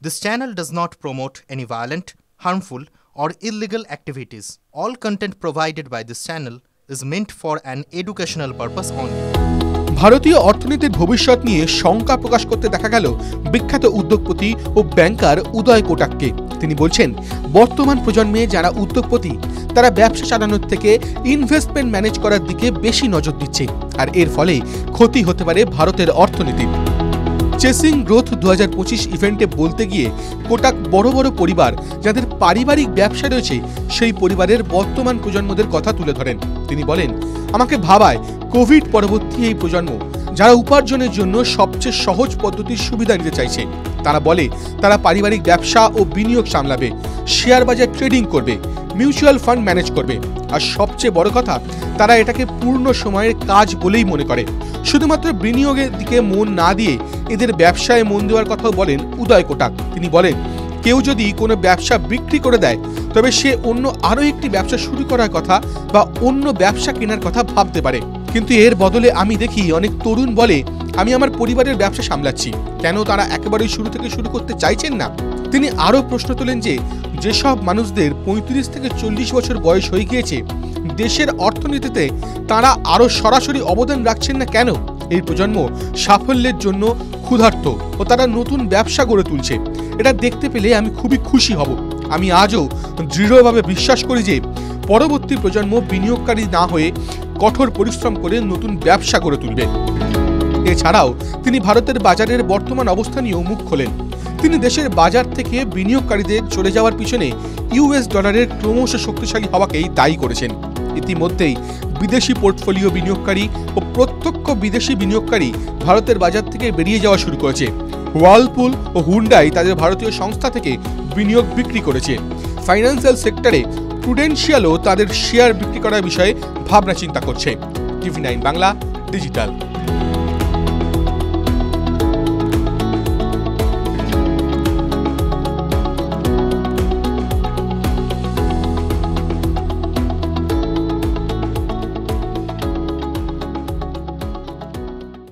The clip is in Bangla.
This channel does not promote any violent, harmful, or illegal activities. All content provided by this channel is meant for an educational purpose only. ভারতীয় অর্থনীতির ভবিষ্যৎ নিয়ে শঙ্কা প্রকাশ করতে দেখা গেল বিখ্যাত উদ্যোগপতি ও ব্যাংকার উদয় কোটাককে। তিনি বলছেন, বর্তমান প্রজন্মে যারা উদ্যোগপতি তারা ব্যবসা চালানোর থেকে ইনভেস্টমেন্ট ম্যানেজ করার দিকে বেশি নজর দিচ্ছে, আর এর ফলে ক্ষতি হতে পারে ভারতের অর্থনীতির। চেসিং গ্রোথ 2025 ইভেন্টে বলতে গিয়ে কোটাক বড় বড় পরিবার যাদের পারিবারিক ব্যবসা রয়েছে সেই পরিবারের বর্তমান প্রজন্মদের কথা তুলে ধরেন। তিনি বলেন, আমাকে ভাবায় কোভিড পরবর্তী এই প্রজন্ম যারা উপার্জনের জন্য সবচেয়ে সহজ পদ্ধতির সুবিধা নিতে চাইছে। তারা বলে তারা পারিবারিক ব্যবসা ও বিনিয়োগ সামলাবে, শেয়ার বাজার ট্রেডিং করবে, মিউচুয়াল ফান্ড ম্যানেজ করবে, আর সবচেয়ে বড় কথা তারা এটাকে পূর্ণ সময়ের কাজ বলেই মনে করে। শুধুমাত্র বিনিয়োগের দিকে মন না দিয়ে এদের ব্যবসায় মন দেওয়ার কথাও বলেন উদয় কোটাক। তিনি বলেন, কেউ যদি কোনো ব্যবসা বিক্রি করে দেয় তবে সে অন্য আরও একটি ব্যবসা শুরু করার কথা বা অন্য ব্যবসা কেনার কথা ভাবতে পারে, কিন্তু এর বদলে আমি দেখি অনেক তরুণ বলে আমি আমার পরিবারের ব্যবসা সামলাচ্ছি। কেন তারা একেবারেই শুরু থেকে শুরু করতে চাইছেন না? তিনি আরও প্রশ্ন তোলেন যে যেসব মানুষদের 35 থেকে 40 বছর বয়স হয়ে গিয়েছে দেশের অর্থনীতিতে তারা আরও সরাসরি অবদান রাখছেন না কেন? এই প্রজন্ম সাফল্যের জন্য ক্ষুধার্ত ও তারা নতুন ব্যবসা গড়ে তুলছে। এটা দেখতে পেলে আমি খুবই খুশি হব। আমি আজও দৃঢ়ভাবে বিশ্বাস করি যে পরবর্তী প্রজন্ম বিনিয়োগকারী না হয়ে কঠোর পরিশ্রম করে নতুন ব্যবসা গড়ে তুলবে। এছাড়াও তিনি ভারতের বাজারের বর্তমান অবস্থা নিয়েও মুখ খোলেন। তিনি দেশের বাজার থেকে বিনিয়োগকারীদের চলে যাওয়ার পিছনে ইউএস ডলারের ক্রমশ শক্তিশালী হওয়াকেই দায়ী করেছেন। ইতিমধ্যেই বিদেশি পোর্টফোলিও বিনিয়োগকারী ও প্রত্যক্ষ বিদেশি বিনিয়োগকারী ভারতের বাজার থেকে বেরিয়ে যাওয়া শুরু করেছে। ওয়ার্লপুল ও হুন্ডাই তাদের ভারতীয় সংস্থা থেকে বিনিয়োগ বিক্রি করেছে। ফাইন্যান্সিয়াল সেক্টরে প্রুডেন্সিয়ালও তাদের শেয়ার বিক্রি করার বিষয়ে ভাবনা চিন্তা করছে। টিভি9 বাংলা ডিজিটাল।